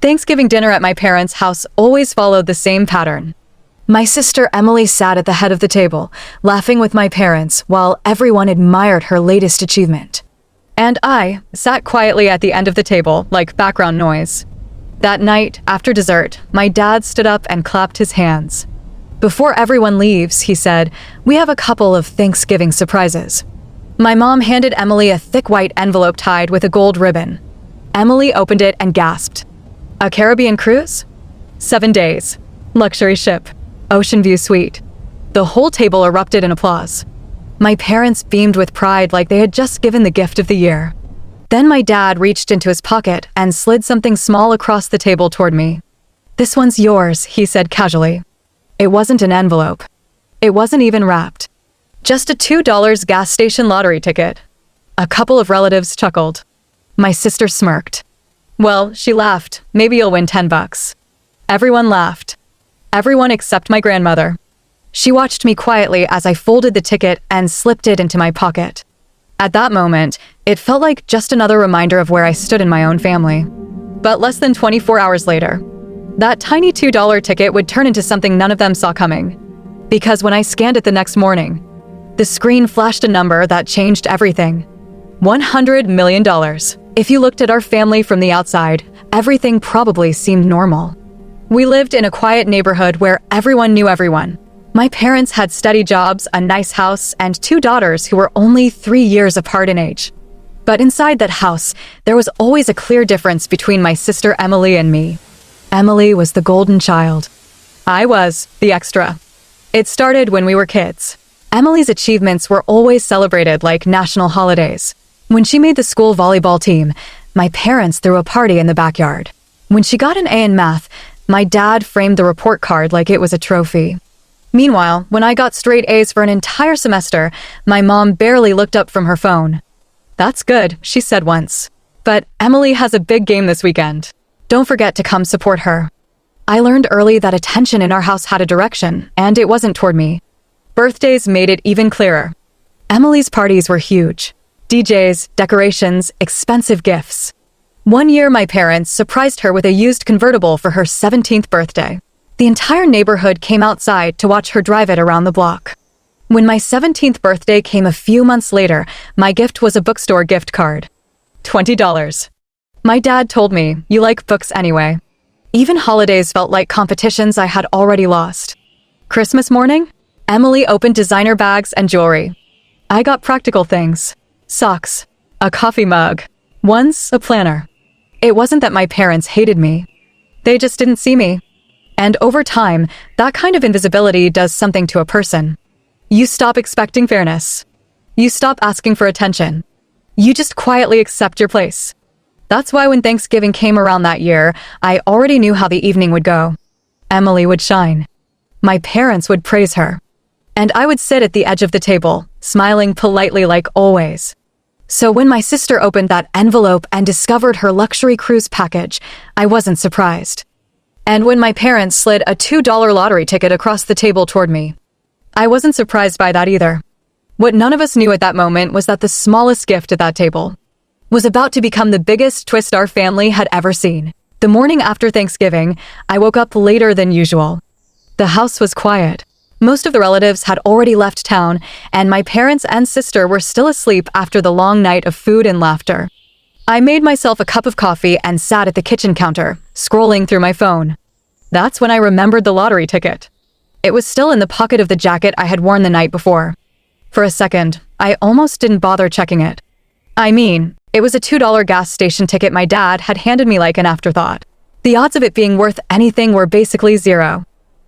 Thanksgiving dinner at my parents' house always followed the same pattern. My sister Emily sat at the head of the table, laughing with my parents while everyone admired her latest achievement. And I sat quietly at the end of the table, like background noise. That night, after dessert, my dad stood up and clapped his hands. Before everyone leaves, he said, "We have a couple of Thanksgiving surprises." My mom handed Emily a thick white envelope tied with a gold ribbon. Emily opened it and gasped. A Caribbean cruise? 7 days. Luxury ship. Ocean view suite. The whole table erupted in applause. My parents beamed with pride like they had just given the gift of the year. Then my dad reached into his pocket and slid something small across the table toward me. "This one's yours," he said casually. It wasn't an envelope. It wasn't even wrapped. Just a $2 gas station lottery ticket. A couple of relatives chuckled. My sister smirked. "Well," she laughed, "maybe you'll win $10. Everyone laughed. Everyone except my grandmother. She watched me quietly as I folded the ticket and slipped it into my pocket. At that moment, it felt like just another reminder of where I stood in my own family. But less than 24 hours later, that tiny $2 ticket would turn into something none of them saw coming. Because when I scanned it the next morning, the screen flashed a number that changed everything. $100 million. If you looked at our family from the outside, everything probably seemed normal. We lived in a quiet neighborhood where everyone knew everyone. My parents had steady jobs, a nice house, and 2 daughters who were only 3 years apart in age. But inside that house, there was always a clear difference between my sister Emily and me. Emily was the golden child. I was the extra. It started when we were kids. Emily's achievements were always celebrated like national holidays. When she made the school volleyball team, my parents threw a party in the backyard. When she got an A in math, my dad framed the report card like it was a trophy. Meanwhile, when I got straight A's for an entire semester, my mom barely looked up from her phone. "That's good," she said once. "But Emily has a big game this weekend. Don't forget to come support her." I learned early that attention in our house had a direction, and it wasn't toward me. Birthdays made it even clearer. Emily's parties were huge. DJs, decorations, expensive gifts. One year, my parents surprised her with a used convertible for her 17th birthday. The entire neighborhood came outside to watch her drive it around the block. When my 17th birthday came a few months later, my gift was a bookstore gift card. $20. My dad told me, "You like books anyway." Even holidays felt like competitions I had already lost. Christmas morning, Emily opened designer bags and jewelry. I got practical things. Socks, a coffee mug, once a planner. It wasn't that my parents hated me. They just didn't see me. And over time, that kind of invisibility does something to a person. You stop expecting fairness. You stop asking for attention. You just quietly accept your place. That's why when Thanksgiving came around that year, I already knew how the evening would go. Emily would shine. My parents would praise her. And I would sit at the edge of the table, smiling politely like always. So when my sister opened that envelope and discovered her luxury cruise package, I wasn't surprised. And when my parents slid a $2 lottery ticket across the table toward me, I wasn't surprised by that either. What none of us knew at that moment was that the smallest gift at that table was about to become the biggest twist our family had ever seen. The morning after Thanksgiving, I woke up later than usual. The house was quiet. Most of the relatives had already left town, and my parents and sister were still asleep after the long night of food and laughter. I made myself a cup of coffee and sat at the kitchen counter, scrolling through my phone. That's when I remembered the lottery ticket. It was still in the pocket of the jacket I had worn the night before. For a second, I almost didn't bother checking it. I mean, it was a $2 gas station ticket my dad had handed me like an afterthought. The odds of it being worth anything were basically zero.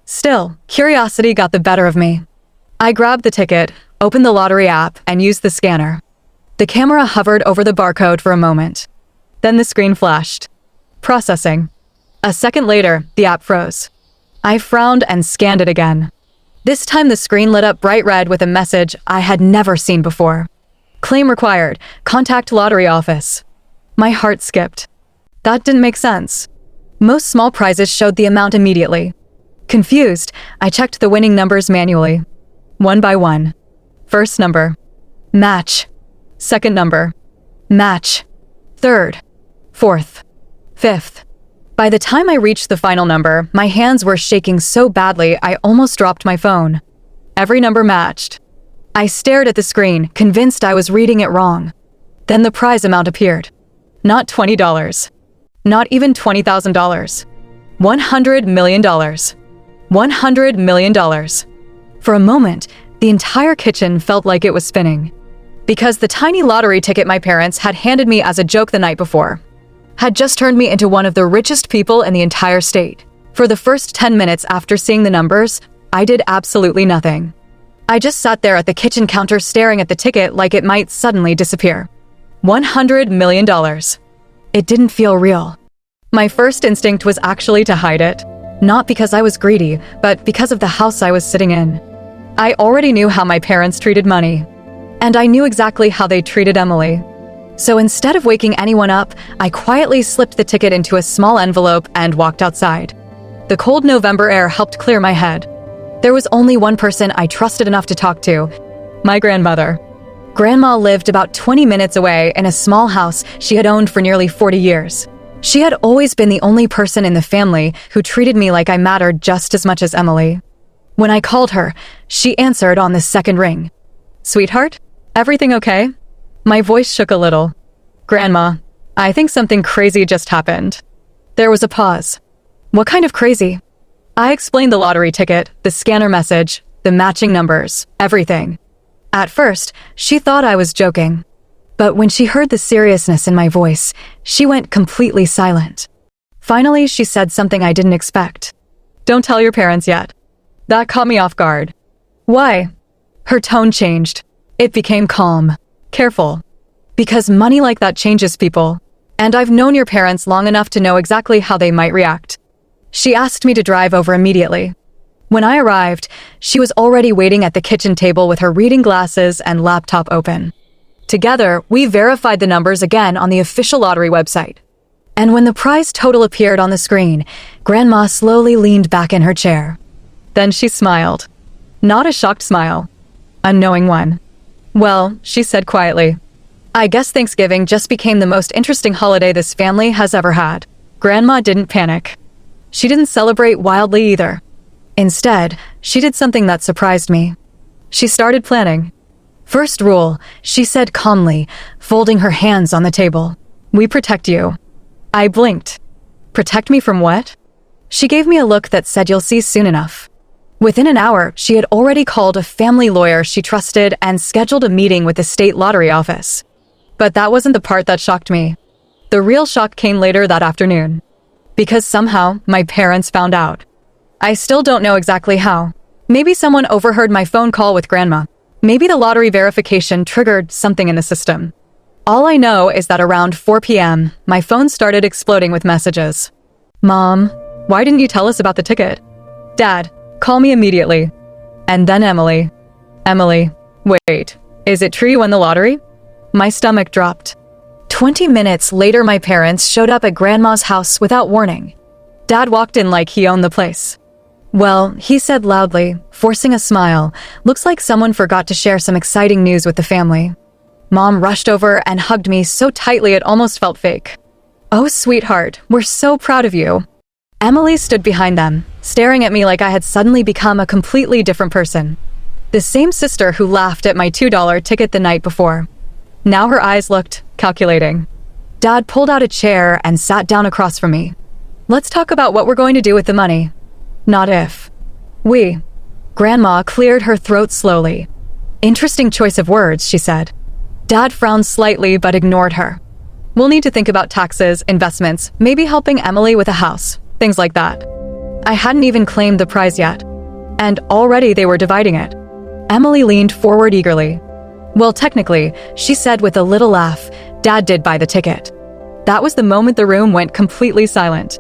Still, curiosity got the better of me. I grabbed the ticket, opened the lottery app, and used the scanner. The camera hovered over the barcode for a moment. Then the screen flashed. Processing. A second later, the app froze. I frowned and scanned it again. This time the screen lit up bright red with a message I had never seen before. Claim required. Contact lottery office. My heart skipped. That didn't make sense. Most small prizes showed the amount immediately. Confused, I checked the winning numbers manually. One by one. First number. Match. Second number. Match. Third. Fourth. Fifth. By the time I reached the final number, my hands were shaking so badly I almost dropped my phone. Every number matched. I stared at the screen, convinced I was reading it wrong. Then the prize amount appeared. Not $20. Not even $20,000. $100 million. $100 million. For a moment, the entire kitchen felt like it was spinning. Because the tiny lottery ticket my parents had handed me as a joke the night before had just turned me into one of the richest people in the entire state. For the first 10 minutes after seeing the numbers, I did absolutely nothing. I just sat there at the kitchen counter staring at the ticket like it might suddenly disappear. $100 million. It didn't feel real. My first instinct was actually to hide it. Not because I was greedy, but because of the house I was sitting in. I already knew how my parents treated money. And I knew exactly how they treated Emily. So instead of waking anyone up, I quietly slipped the ticket into a small envelope and walked outside. The cold November air helped clear my head. There was only one person I trusted enough to talk to: my grandmother. Grandma lived about 20 minutes away in a small house she had owned for nearly 40 years. She had always been the only person in the family who treated me like I mattered just as much as Emily. When I called her, she answered on the second ring. "Sweetheart, everything okay?" My voice shook a little. "Grandma, I think something crazy just happened." There was a pause. "What kind of crazy?" I explained the lottery ticket, the scanner message, the matching numbers, everything. At first, she thought I was joking. But when she heard the seriousness in my voice, she went completely silent. Finally, she said something I didn't expect. "Don't tell your parents yet." That caught me off guard. "Why?" Her tone changed. It became calm. "Careful. Because money like that changes people. And I've known your parents long enough to know exactly how they might react." She asked me to drive over immediately. When I arrived, she was already waiting at the kitchen table with her reading glasses and laptop open. Together, we verified the numbers again on the official lottery website. And when the prize total appeared on the screen, Grandma slowly leaned back in her chair. Then she smiled. Not a shocked smile. A knowing one. "Well," she said quietly, "I guess Thanksgiving just became the most interesting holiday this family has ever had." Grandma didn't panic. She didn't celebrate wildly either. Instead, she did something that surprised me. She started planning. "First rule," she said calmly, folding her hands on the table. "We protect you." I blinked. "Protect me from what?" She gave me a look that said, "You'll see soon enough." Within an hour, she had already called a family lawyer she trusted and scheduled a meeting with the state lottery office. But that wasn't the part that shocked me. The real shock came later that afternoon. Because somehow, my parents found out. I still don't know exactly how. Maybe someone overheard my phone call with Grandma. Maybe the lottery verification triggered something in the system. All I know is that around 4 p.m., my phone started exploding with messages. "Mom, why didn't you tell us about the ticket?" "Dad, call me immediately." And then Emily. "Emily, wait, is it true you won the lottery?" My stomach dropped. 20 minutes later, my parents showed up at Grandma's house without warning. Dad walked in like he owned the place. "Well," he said loudly, forcing a smile, "looks like someone forgot to share some exciting news with the family." Mom rushed over and hugged me so tightly it almost felt fake. "Oh, sweetheart, we're so proud of you." Emily stood behind them, staring at me like I had suddenly become a completely different person. The same sister who laughed at my $2 ticket the night before. Now her eyes looked calculating. Dad pulled out a chair and sat down across from me. "Let's talk about what we're going to do with the money." "Not if. We." Grandma cleared her throat slowly. "Interesting choice of words," she said. Dad frowned slightly but ignored her. "We'll need to think about taxes, investments, maybe helping Emily with a house, things like that." I hadn't even claimed the prize yet. And already they were dividing it. Emily leaned forward eagerly. "Well, technically," she said with a little laugh, "Dad did buy the ticket." That was the moment the room went completely silent.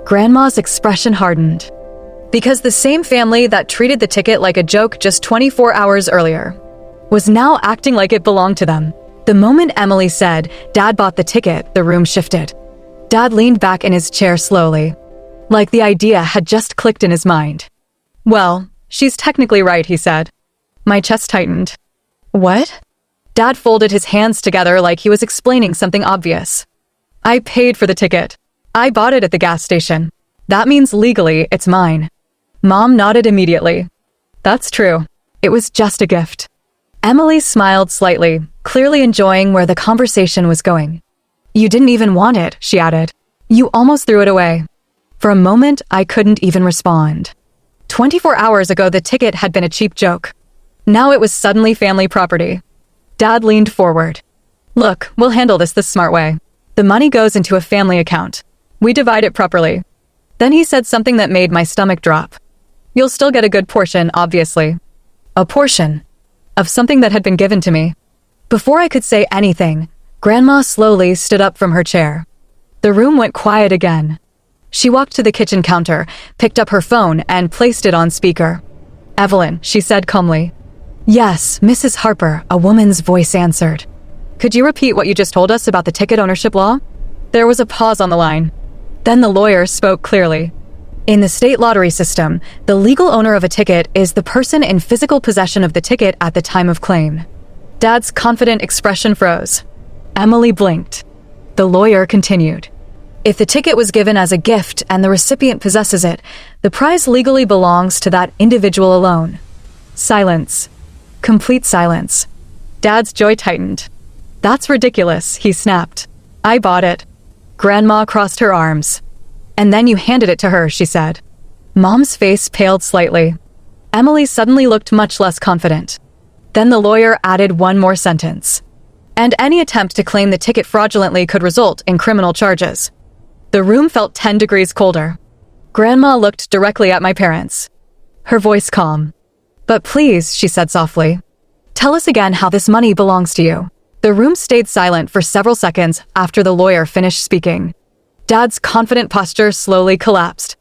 Grandma's expression hardened. Because the same family that treated the ticket like a joke just 24 hours earlier was now acting like it belonged to them. The moment Emily said, "Dad bought the ticket," the room shifted. Dad leaned back in his chair slowly, like the idea had just clicked in his mind. "Well, she's technically right," he said. My chest tightened. "What?" Dad folded his hands together like he was explaining something obvious. "I paid for the ticket. I bought it at the gas station. That means legally it's mine. Mom nodded immediately. That's true. It was just a gift. Emily smiled slightly, clearly enjoying where the conversation was going. You didn't even want it, she added. You almost threw it away. For a moment, I couldn't even respond. 24 hours ago, the ticket had been a cheap joke. Now it was suddenly family property. Dad leaned forward. Look, we'll handle this the smart way. The money goes into a family account. We divide it properly. Then he said something that made my stomach drop. You'll still get a good portion, obviously. A portion of something that had been given to me. Before I could say anything, Grandma slowly stood up from her chair. The room went quiet again. She walked to the kitchen counter, picked up her phone, and placed it on speaker. Evelyn, she said calmly. Yes, Mrs. Harper, a woman's voice answered. Could you repeat what you just told us about the ticket ownership law? There was a pause on the line. Then the lawyer spoke clearly. In the state lottery system, the legal owner of a ticket is the person in physical possession of the ticket at the time of claim. Dad's confident expression froze. Emily blinked. The lawyer continued. If the ticket was given as a gift and the recipient possesses it, the prize legally belongs to that individual alone. Silence. Complete silence. Dad's jaw tightened. That's ridiculous, he snapped. I bought it. Grandma crossed her arms. And then you handed it to her, she said. Mom's face paled slightly. Emily suddenly looked much less confident. Then the lawyer added one more sentence. And any attempt to claim the ticket fraudulently could result in criminal charges. The room felt 10 degrees colder. Grandma looked directly at my parents. Her voice calm. But please, she said softly, tell us again how this money belongs to you. The room stayed silent for several seconds after the lawyer finished speaking. Dad's confident posture slowly collapsed.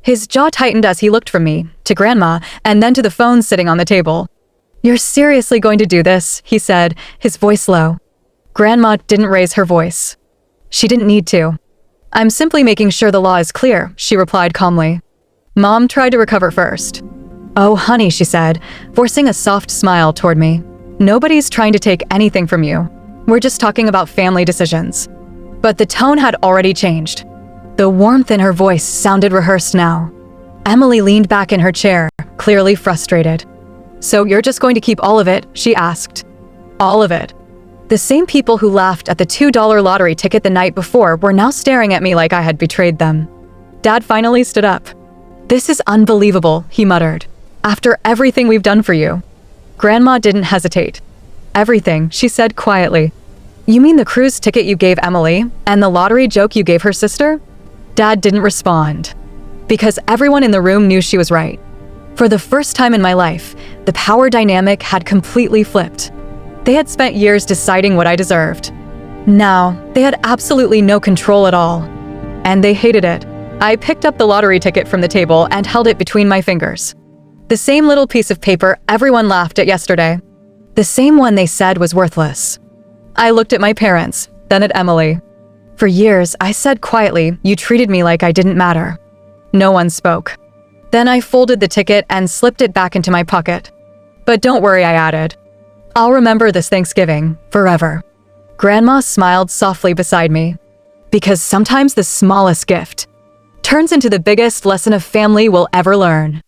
His jaw tightened as he looked from me, to Grandma, and then to the phone sitting on the table. You're seriously going to do this, he said, his voice low. Grandma didn't raise her voice. She didn't need to. I'm simply making sure the law is clear, she replied calmly. Mom tried to recover first. Oh, honey, she said, forcing a soft smile toward me. Nobody's trying to take anything from you. We're just talking about family decisions. But the tone had already changed. The warmth in her voice sounded rehearsed now. Emily leaned back in her chair, clearly frustrated. So you're just going to keep all of it? She asked. All of it. The same people who laughed at the $2 lottery ticket the night before were now staring at me like I had betrayed them. Dad finally stood up. This is unbelievable, he muttered. After everything we've done for you. Grandma didn't hesitate. Everything, she said quietly. You mean the cruise ticket you gave Emily and the lottery joke you gave her sister? Dad didn't respond. Because everyone in the room knew she was right. For the first time in my life, the power dynamic had completely flipped. They had spent years deciding what I deserved. Now, they had absolutely no control at all. And they hated it. I picked up the lottery ticket from the table and held it between my fingers. The same little piece of paper everyone laughed at yesterday. The same one they said was worthless. I looked at my parents, then at Emily. For years, I said quietly, you treated me like I didn't matter. No one spoke. Then I folded the ticket and slipped it back into my pocket. But don't worry, I added. I'll remember this Thanksgiving, forever. Grandma smiled softly beside me. Because sometimes the smallest gift turns into the biggest lesson a family will ever learn.